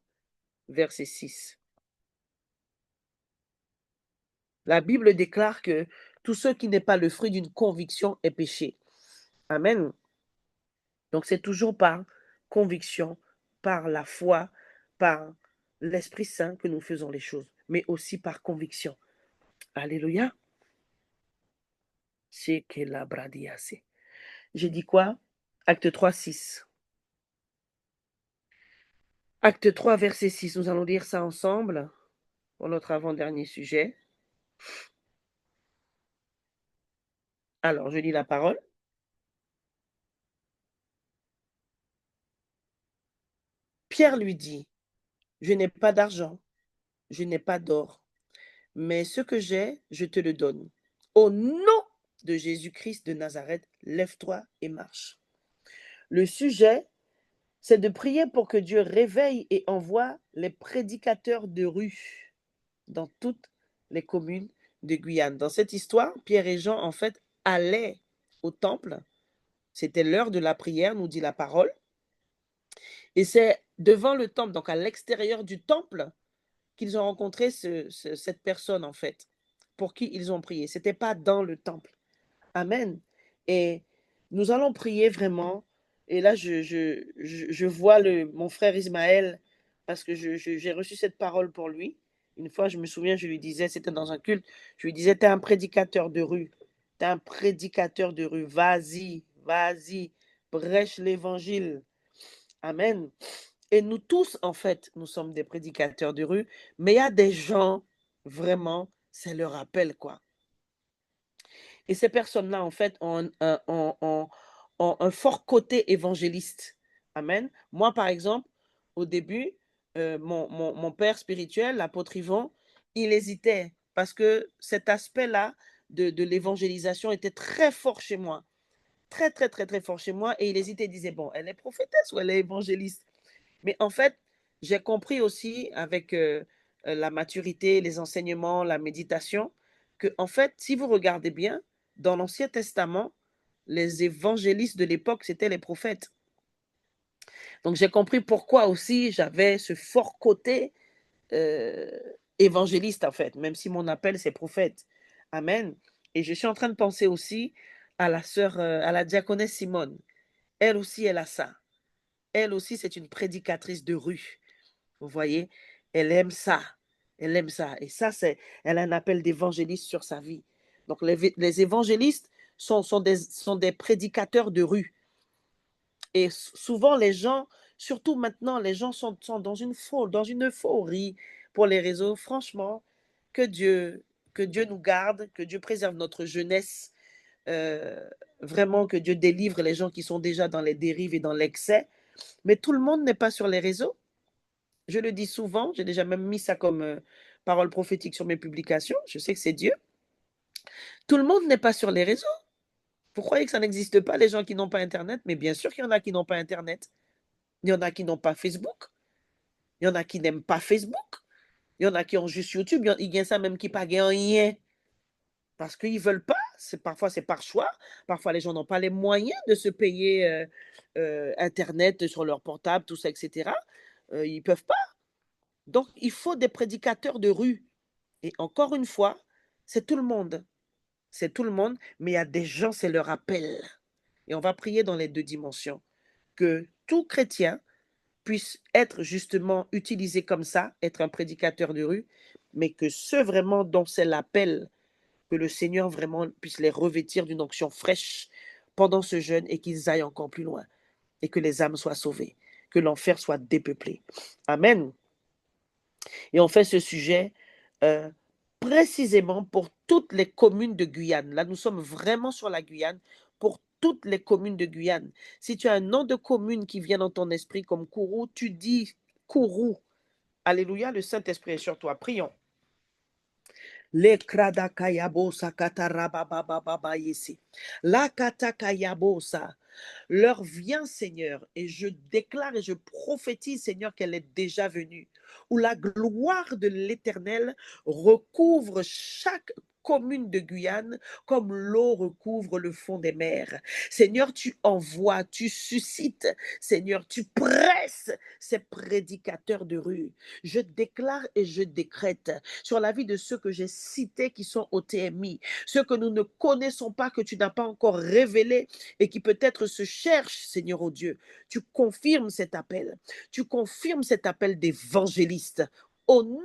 verset 6. La Bible déclare que tout ce qui n'est pas le fruit d'une conviction est péché. Amen. Donc, c'est toujours par conviction, par la foi, par l'Esprit Saint que nous faisons les choses, mais aussi par conviction. Alléluia. C'est que la bradiase. J'ai dit quoi? Acte 3, 6. Acte 3, verset 6. Nous allons lire ça ensemble pour notre avant-dernier sujet. Alors, je lis la parole. Pierre lui dit, je n'ai pas d'argent, je n'ai pas d'or, mais ce que j'ai, je te le donne. Au nom de Jésus-Christ de Nazareth, lève-toi et marche. Le sujet, c'est de prier pour que Dieu réveille et envoie les prédicateurs de rue dans toutes les communes de Guyane. Dans cette histoire, Pierre et Jean, en fait, allaient au temple. C'était l'heure de la prière, nous dit la parole. Et c'est devant le temple, donc à l'extérieur du temple, qu'ils ont rencontré cette personne, en fait, pour qui ils ont prié. Ce n'était pas dans le temple. Amen. Et nous allons prier vraiment. Et là, je vois mon frère Ismaël, parce que j'ai reçu cette parole pour lui. Une fois, je me souviens, je lui disais, c'était dans un culte, je lui disais, tu es un prédicateur de rue. Tu es un prédicateur de rue. Vas-y, vas-y, prêche l'évangile. Amen. Et nous tous, en fait, nous sommes des prédicateurs de rue, mais il y a des gens, vraiment, c'est leur appel, quoi. Et ces personnes-là, en fait, ont un fort côté évangéliste. Amen. Moi, par exemple, au début, mon père spirituel, l'apôtre Yvon, il hésitait parce que cet aspect-là de l'évangélisation était très fort chez moi. Très, très, très, très fort chez moi. Et il hésitait, il disait, bon, elle est prophétesse ou elle est évangéliste? Mais en fait, j'ai compris aussi avec la maturité, les enseignements, la méditation, que en fait, si vous regardez bien, dans l'Ancien Testament, les évangélistes de l'époque, c'était les prophètes. Donc j'ai compris pourquoi aussi j'avais ce fort côté euh, évangéliste, en fait, même si mon appel, c'est prophète. Amen. Et je suis en train de penser aussi à la sœur, à la diaconesse Simone. Elle aussi, elle a ça. Elle aussi, c'est une prédicatrice de rue. Vous voyez, elle aime ça. Elle aime ça. Et ça, elle a un appel d'évangéliste sur sa vie. Donc, les évangélistes sont des prédicateurs de rue. Et souvent, les gens, surtout maintenant, les gens sont dans une euphorie pour les réseaux. Franchement, que Dieu, que Dieu nous garde, que Dieu préserve notre jeunesse. euh, Vraiment, que Dieu délivre les gens qui sont déjà dans les dérives et dans l'excès. Mais tout le monde n'est pas sur les réseaux. Je le dis souvent, j'ai déjà même mis ça comme parole prophétique sur mes publications. Je sais que c'est Dieu. Tout le monde n'est pas sur les réseaux. Vous croyez que ça n'existe pas, les gens qui n'ont pas Internet? Mais bien sûr qu'il y en a qui n'ont pas Internet. Il y en a qui n'ont pas Facebook. Il y en a qui n'aiment pas Facebook. Il y en a qui ont juste YouTube. Il y en a ça même qui pas rien. Parce qu'ils ne veulent pas. Parfois, c'est par choix. Parfois, les gens n'ont pas les moyens de se payer Internet sur leur portable, tout ça, etc. Ils ne peuvent pas. Donc, il faut des prédicateurs de rue. Et encore une fois, c'est tout le monde. C'est tout le monde, mais il y a des gens, c'est leur appel. Et on va prier dans les deux dimensions. Que tout chrétien puisse être justement utilisé comme ça, être un prédicateur de rue, mais que ceux vraiment dont c'est l'appel, que le Seigneur vraiment puisse les revêtir d'une onction fraîche pendant ce jeûne et qu'ils aillent encore plus loin et que les âmes soient sauvées, que l'enfer soit dépeuplé. Amen. Et on fait ce sujet euh, précisément pour toutes les communes de Guyane. Là, nous sommes vraiment sur la Guyane, pour toutes les communes de Guyane. Si tu as un nom de commune qui vient dans ton esprit comme Kourou, tu dis Kourou. Alléluia, le Saint-Esprit est sur toi. Prions. Le kradakayabosa katarababababa yesi. La katakayabosa. L'heure vient, Seigneur, et je déclare et je prophétise, Seigneur, qu'elle est déjà venue, où la gloire de l'Éternel recouvre chaque communes de Guyane, comme l'eau recouvre le fond des mers. Seigneur, tu envoies, tu suscites, Seigneur, tu presses ces prédicateurs de rue. Je déclare et je décrète sur la vie de ceux que j'ai cités qui sont au TMI, ceux que nous ne connaissons pas, que tu n'as pas encore révélés et qui peut-être se cherchent, Seigneur, oh Dieu. Tu confirmes cet appel. Tu confirmes cet appel d'évangéliste. Au nom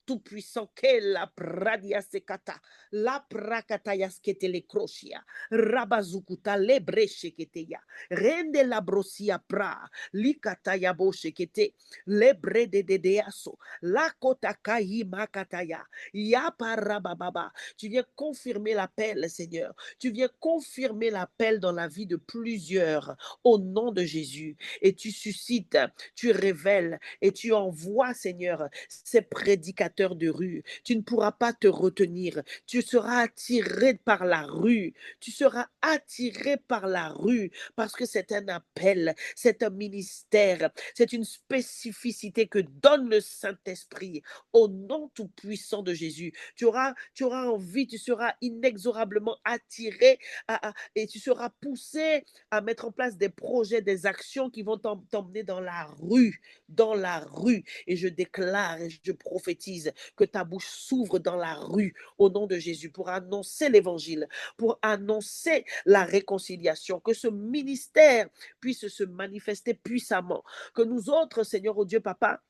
tout-puissant qu'est la pradia sekata, la prakataya skete le kroshia, rabazukuta le breshketeya, rende la brosia pra, likataya boshekete, le brede de deaso, la kotakayi makataya, ya parababa. Tu viens confirmer l'appel, Seigneur. Tu viens confirmer l'appel dans la vie de plusieurs au nom de Jésus. Et tu suscites, tu révèles et tu envoies, Seigneur, ces prédicateurs de rue. Tu ne pourras pas te retenir. Tu seras attiré par la rue. Tu seras attiré par la rue parce que c'est un appel, c'est un ministère, c'est une spécificité que donne le Saint-Esprit au nom tout-puissant de Jésus. Tu auras envie, tu seras inexorablement attiré et tu seras poussé à mettre en place des projets, des actions qui vont t'emmener dans la rue, dans la rue. Et je déclare et je prophétise que ta bouche s'ouvre dans la rue au nom de Jésus pour annoncer l'évangile, pour annoncer la réconciliation, que ce ministère puisse se manifester puissamment, que nous autres, Seigneur, oh Dieu, Papa,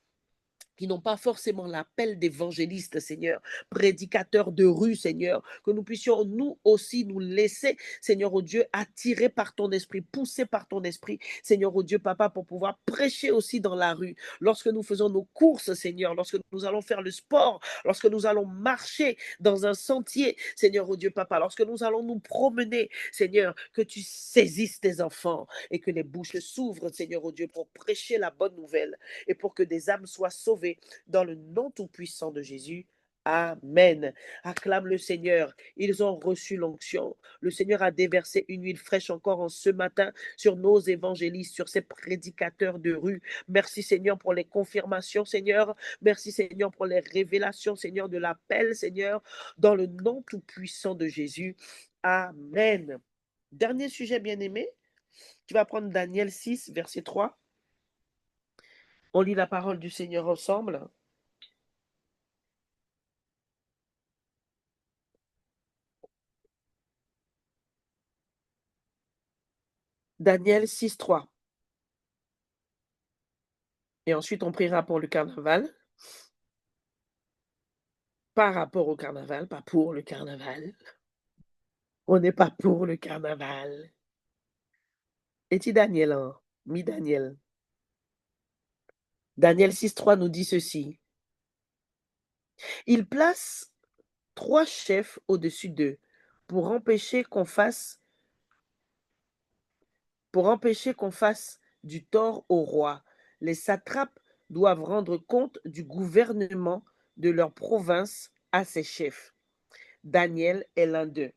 qui n'ont pas forcément l'appel d'évangéliste, Seigneur, prédicateurs de rue, Seigneur, que nous puissions nous aussi nous laisser, Seigneur, oh Dieu, attirés par ton esprit, poussés par ton esprit, Seigneur, oh Dieu, Papa, pour pouvoir prêcher aussi dans la rue. Lorsque nous faisons nos courses, Seigneur, lorsque nous allons faire le sport, lorsque nous allons marcher dans un sentier, Seigneur, oh Dieu, Papa, lorsque nous allons nous promener, Seigneur, que tu saisisses tes enfants et que les bouches s'ouvrent, Seigneur, oh Dieu, pour prêcher la bonne nouvelle et pour que des âmes soient sauvées dans le nom tout-puissant de Jésus. Amen. Acclame le Seigneur. Ils ont reçu l'onction. Le Seigneur a déversé une huile fraîche encore en ce matin sur nos évangélistes, sur ces prédicateurs de rue. Merci Seigneur pour les confirmations, Seigneur. Merci Seigneur pour les révélations, Seigneur, de l'appel, Seigneur, dans le nom tout-puissant de Jésus. Amen. Dernier sujet bien-aimé. Tu vas prendre Daniel 6, verset 3. On lit la parole du Seigneur ensemble. Daniel 6, 3. Et ensuite, on priera pour le carnaval. Par rapport au carnaval, pas pour le carnaval. On n'est pas pour le carnaval. Et-tu Daniel, hein? Mi Daniel. Daniel 6, 3 nous dit ceci. Il place 3 chefs au-dessus d'eux pour empêcher qu'on fasse du tort au roi. Les satrapes doivent rendre compte du gouvernement de leur province à ses chefs. Daniel est l'un d'eux.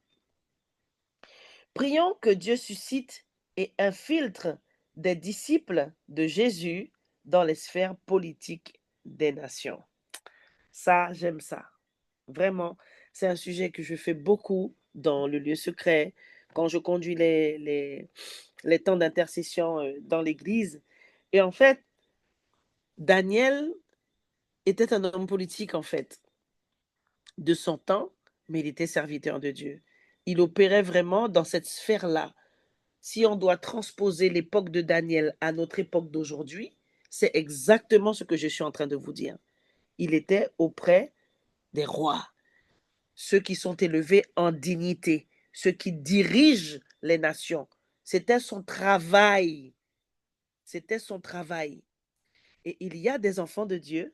Prions que Dieu suscite et infiltre des disciples de Jésus dans les sphères politiques des nations. Ça, j'aime ça. Vraiment, c'est un sujet que je fais beaucoup dans le lieu secret, quand je conduis les temps d'intercession dans l'Église. Et en fait, Daniel était un homme politique, en fait, de son temps, mais il était serviteur de Dieu. Il opérait vraiment dans cette sphère-là. Si on doit transposer l'époque de Daniel à notre époque d'aujourd'hui, c'est exactement ce que je suis en train de vous dire. Il était auprès des rois, ceux qui sont élevés en dignité, ceux qui dirigent les nations. C'était son travail. C'était son travail. Et il y a des enfants de Dieu,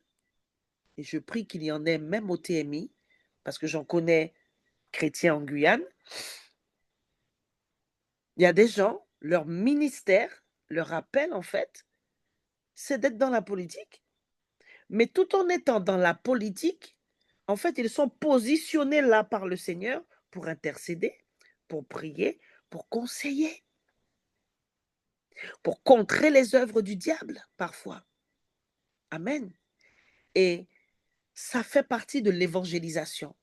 et je prie qu'il y en ait même au TMI, parce que j'en connais chrétiens en Guyane. Il y a des gens, leur ministère, leur appel en fait, c'est d'être dans la politique. Mais tout en étant dans la politique, en fait, ils sont positionnés là par le Seigneur pour intercéder, pour prier, pour conseiller, pour contrer les œuvres du diable parfois. Amen. Et ça fait partie de l'évangélisation.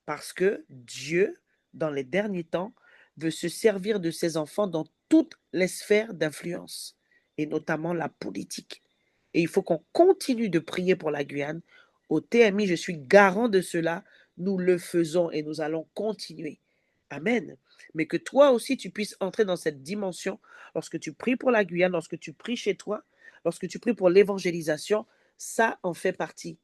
Parce que Dieu, dans les derniers temps, veut se servir de ses enfants dans toutes les sphères d'influence, et notamment la politique. Et il faut qu'on continue de prier pour la Guyane. Au TMI, je suis garant de cela. Nous le faisons et nous allons continuer. Amen. Mais que toi aussi, tu puisses entrer dans cette dimension lorsque tu pries pour la Guyane, lorsque tu pries chez toi, lorsque tu pries pour l'évangélisation, ça en fait partie.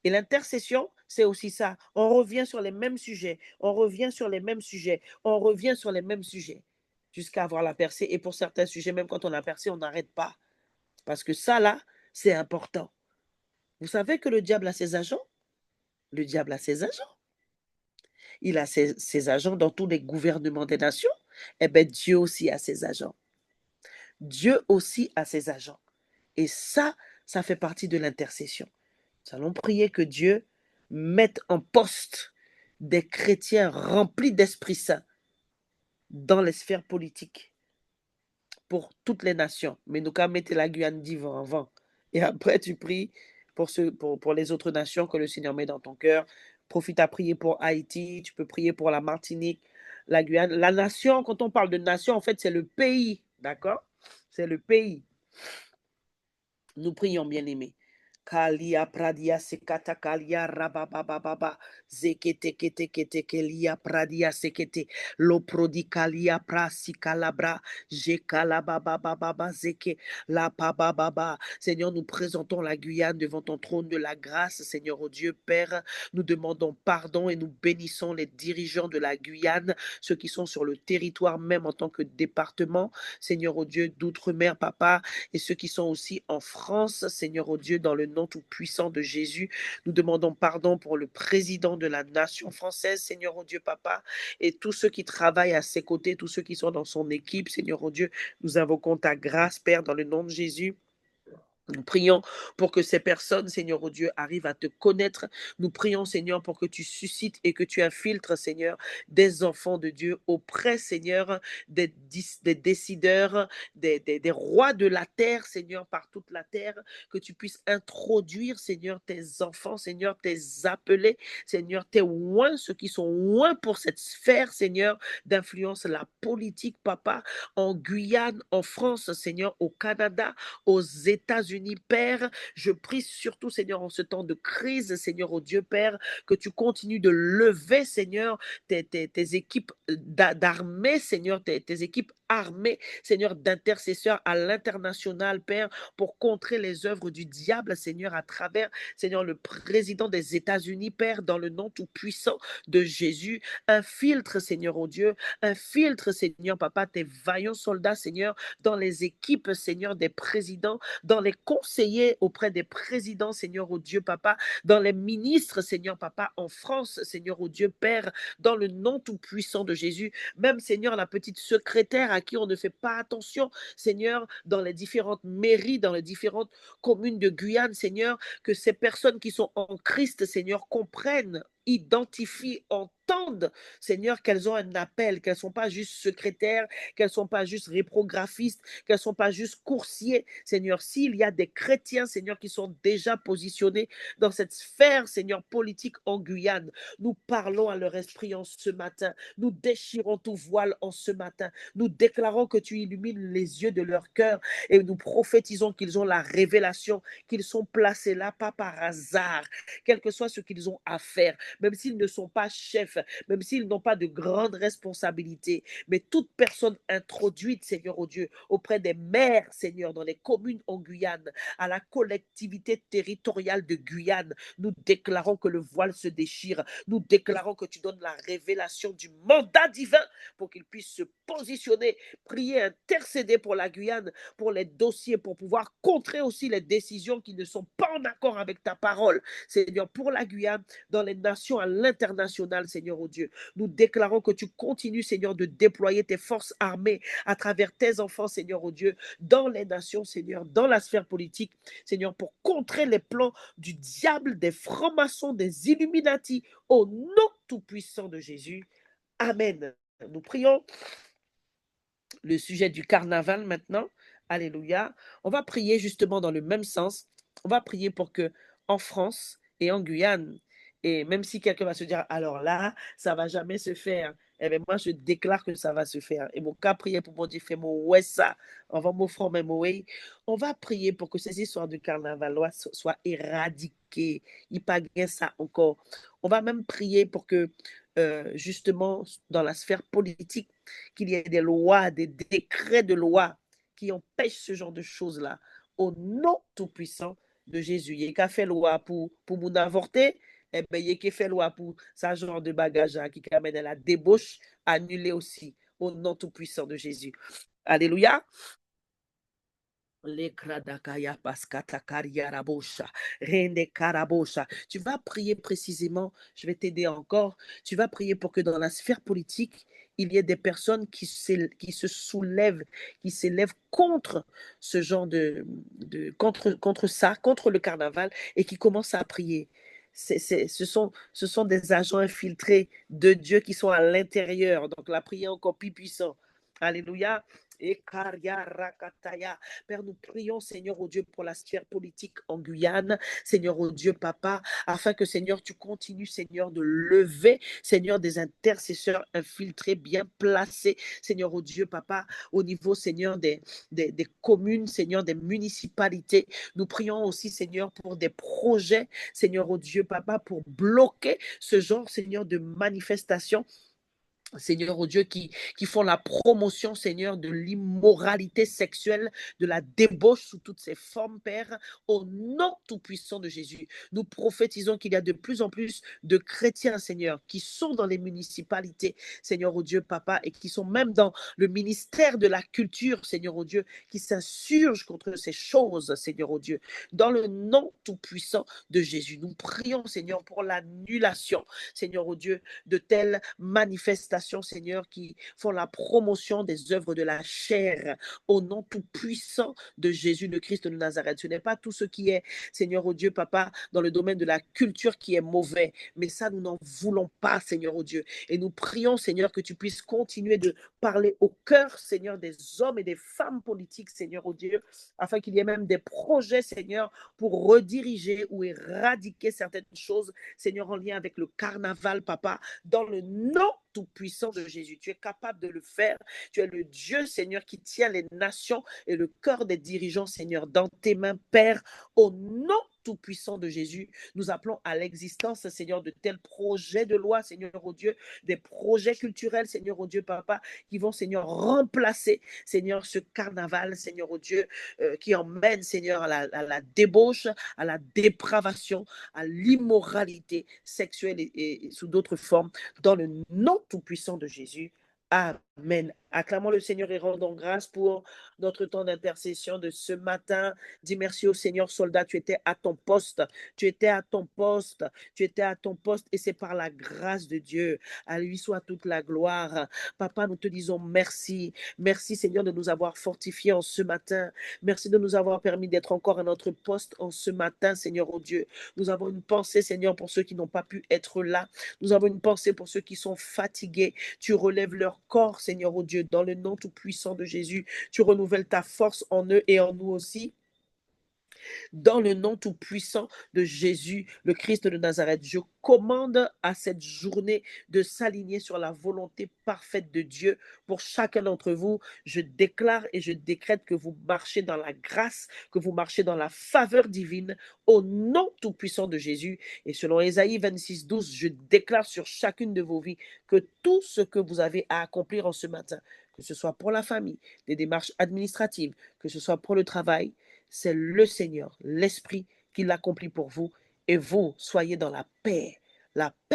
Et l'intercession, c'est aussi ça. On revient sur les mêmes sujets, on revient sur les mêmes sujets, on revient sur les mêmes sujets, jusqu'à avoir la percée. Et pour certains sujets, même quand on a percé, on n'arrête pas. Parce que ça, là, c'est important. Vous savez que le diable a ses agents? Le diable a ses agents. Il a ses agents dans tous les gouvernements des nations. Eh bien, Dieu aussi a ses agents. Dieu aussi a ses agents. Et ça fait partie de l'intercession. Nous allons prier que Dieu mette en poste des chrétiens remplis d'Esprit Saint dans les sphères politiques pour toutes les nations. Mais nous, quand mettez la Guyane divan avant. Et après, tu pries pour les autres nations que le Seigneur met dans ton cœur. Profite à prier pour Haïti, tu peux prier pour la Martinique, la Guyane. La nation, quand on parle de nation, en fait, c'est le pays. D'accord? C'est le pays. Nous prions, bien-aimés. Kalia pradia sekata kalia rababababa zekete kete kete kelia pradia sekete lo prodi kalia prasi kalabra je kalababababa zeke la pabababa. Seigneur, nous présentons la Guyane devant ton trône de la grâce, Seigneur, oh Dieu Père. Nous demandons pardon et nous bénissons les dirigeants de la Guyane, ceux qui sont sur le territoire même en tant que département, Seigneur, oh Dieu d'outre-mer, Papa, et ceux qui sont aussi en France, Seigneur, oh Dieu, dans le nom tout-puissant de Jésus. Nous demandons pardon pour le président de la nation française, Seigneur, oh Dieu, Papa, et tous ceux qui travaillent à ses côtés, tous ceux qui sont dans son équipe, Seigneur, oh Dieu. Nous invoquons ta grâce, Père, dans le nom de Jésus. Nous prions pour que ces personnes, Seigneur, oh Dieu, arrivent à te connaître. Nous prions, Seigneur, pour que tu suscites et que tu infiltres, Seigneur, des enfants de Dieu auprès, Seigneur, des décideurs, des rois de la terre, Seigneur, par toute la terre, que tu puisses introduire, Seigneur, tes enfants, Seigneur, tes appelés, Seigneur, tes oints, ceux qui sont oints pour cette sphère, Seigneur, d'influence, la politique, Papa, en Guyane, en France, Seigneur, au Canada, aux États-Unis, Père. Je prie surtout, Seigneur, en ce temps de crise, Seigneur, oh Dieu, Père, que tu continues de lever, Seigneur, tes équipes d'armée, Seigneur, tes équipes armées, Seigneur, d'intercesseurs à l'international, Père, pour contrer les œuvres du diable, Seigneur, à travers, Seigneur, le président des États-Unis, Père, dans le nom tout-puissant de Jésus. Infiltre, Seigneur, oh Dieu, infiltre, Seigneur, Papa, tes vaillants soldats, Seigneur, dans les équipes, Seigneur, des présidents, dans les conseillers auprès des présidents, Seigneur, oh Dieu, Papa, dans les ministres, Seigneur, Papa, en France, Seigneur, oh Dieu, Père, dans le nom tout-puissant de Jésus, même, Seigneur, la petite secrétaire à qui on ne fait pas attention, Seigneur, dans les différentes mairies, dans les différentes communes de Guyane, Seigneur, que ces personnes qui sont en Christ, Seigneur, comprennent, identifient, entendent, Seigneur, qu'elles ont un appel, qu'elles ne sont pas juste secrétaires, qu'elles ne sont pas juste réprographistes, qu'elles ne sont pas juste coursiers. Seigneur, s'il y a des chrétiens, Seigneur, qui sont déjà positionnés dans cette sphère, Seigneur, politique en Guyane, nous parlons à leur esprit en ce matin. Nous déchirons tout voile en ce matin. Nous déclarons que tu illumines les yeux de leur cœur et nous prophétisons qu'ils ont la révélation, qu'ils sont placés là, pas par hasard, quel que soit ce qu'ils ont à faire, même s'ils ne sont pas chefs, même s'ils n'ont pas de grandes responsabilités, mais toute personne introduite, Seigneur, oh Dieu, auprès des maires, Seigneur, dans les communes en Guyane, à la collectivité territoriale de Guyane, nous déclarons que le voile se déchire. Nous déclarons que tu donnes la révélation du mandat divin pour qu'ils puissent se positionner, prier, intercéder pour la Guyane, pour les dossiers, pour pouvoir contrer aussi les décisions qui ne sont pas en accord avec ta parole. Seigneur, pour la Guyane, dans les nations à l'international, Seigneur, oh Dieu, nous déclarons que tu continues, Seigneur, de déployer tes forces armées à travers tes enfants, Seigneur, oh Dieu, dans les nations, Seigneur, dans la sphère politique, Seigneur, pour contrer les plans du diable, des francs-maçons, des Illuminati, au nom tout-puissant de Jésus. Amen. Nous prions le sujet du carnaval maintenant. Alléluia. On va prier justement dans le même sens. On va prier pour que en France et en Guyane, Et même si quelqu'un va se dire, alors là, ça va jamais se faire. Eh bien, moi, je déclare que ça va se faire. Et mon cas, prier pour mon Dieu, fait mon ouais ça. On va m'offrir même ouais. On va prier pour que ces histoires de carnaval soient éradiquées. Il n'y a pas bien ça encore. On va même prier pour que, justement, dans la sphère politique, qu'il y ait des lois, des décrets de loi qui empêchent ce genre de choses-là. Au nom tout-puissant de Jésus. Il y a qu'à faire loi pour mon avorter, eh bien, il y a qu'à faire loi pour ce genre de bagage qui amène à la débauche, annulée aussi, au nom tout-puissant de Jésus. Alléluia. Tu vas prier précisément, je vais t'aider encore. Tu vas prier pour que dans la sphère politique, il y ait des personnes qui se soulèvent, qui s'élèvent contre ce genre contre ça, contre le carnaval, et qui commencent à prier. Ce sont des agents infiltrés de Dieu qui sont à l'intérieur. Donc la prière est encore plus puissante. Alléluia. Et Père, nous prions, Seigneur, oh Dieu, pour la sphère politique en Guyane, Seigneur, oh Dieu, Papa, afin que, Seigneur, tu continues, Seigneur, de lever, Seigneur, des intercesseurs infiltrés, bien placés, Seigneur, oh Dieu, Papa, au niveau, Seigneur, des communes, Seigneur, des municipalités. Nous prions aussi, Seigneur, pour des projets, Seigneur, oh Dieu, Papa, pour bloquer ce genre, Seigneur, de manifestation. Seigneur, oh Dieu, qui font la promotion, Seigneur, de l'immoralité sexuelle, de la débauche sous toutes ses formes, Père, au nom tout-puissant de Jésus. Nous prophétisons qu'il y a de plus en plus de chrétiens, Seigneur, qui sont dans les municipalités, Seigneur, oh Dieu, Papa, et qui sont même dans le ministère de la culture, Seigneur, oh Dieu, qui s'insurgent contre ces choses, Seigneur, oh Dieu, dans le nom tout-puissant de Jésus. Nous prions, Seigneur, pour l'annulation, Seigneur, oh Dieu, de telles manifestations, Seigneur, qui font la promotion des œuvres de la chair au nom tout puissant de Jésus le Christ de Nazareth. Ce n'est pas tout ce qui est, Seigneur, oh Dieu, Papa, dans le domaine de la culture qui est mauvais, mais ça, nous n'en voulons pas, Seigneur, oh Dieu. Et nous prions, Seigneur, que tu puisses continuer de parler au cœur, Seigneur, des hommes et des femmes politiques, Seigneur, oh Dieu, afin qu'il y ait même des projets, Seigneur, pour rediriger ou éradiquer certaines choses, Seigneur, en lien avec le carnaval, Papa, dans le nom tout-puissant de Jésus. Tu es capable de le faire. Tu es le Dieu, Seigneur, qui tient les nations et le cœur des dirigeants, Seigneur, dans tes mains, Père, au nom tout-puissant de Jésus. Nous appelons à l'existence, Seigneur, de tels projets de loi, Seigneur, oh Dieu, des projets culturels, Seigneur, oh Dieu, Papa, qui vont, Seigneur, remplacer, Seigneur, ce carnaval, Seigneur, oh Dieu, qui emmène, Seigneur, à la débauche, à la dépravation, à l'immoralité sexuelle et sous d'autres formes, dans le nom tout-puissant de Jésus. Amen. Acclamons le Seigneur et rendons grâce pour notre temps d'intercession de ce matin. Dis merci au Seigneur, soldat, tu étais à ton poste, tu étais à ton poste, tu étais à ton poste et c'est par la grâce de Dieu. À lui soit toute la gloire. Papa, nous te disons merci. Merci Seigneur de nous avoir fortifiés en ce matin. Merci de nous avoir permis d'être encore à notre poste en ce matin, Seigneur, oh Dieu. Nous avons une pensée, Seigneur, pour ceux qui n'ont pas pu être là. Nous avons une pensée pour ceux qui sont fatigués. Tu relèves leur corps, Seigneur, oh Dieu, dans le nom tout-puissant de Jésus. Tu renouvelles ta force en eux et en nous aussi. Dans le nom tout-puissant de Jésus, le Christ de Nazareth, je commande à cette journée de s'aligner sur la volonté parfaite de Dieu pour chacun d'entre vous. Je déclare et je décrète que vous marchez dans la grâce, que vous marchez dans la faveur divine au nom tout-puissant de Jésus. Et selon Ésaïe 26, 12, je déclare sur chacune de vos vies que tout ce que vous avez à accomplir en ce matin, que ce soit pour la famille, des démarches administratives, que ce soit pour le travail, c'est le Seigneur, l'Esprit qui l'accomplit pour vous. Et vous, soyez dans la paix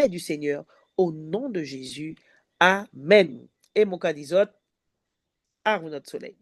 du Seigneur, au nom de Jésus. Amen. Et mon cadisot, à vous notre soleil.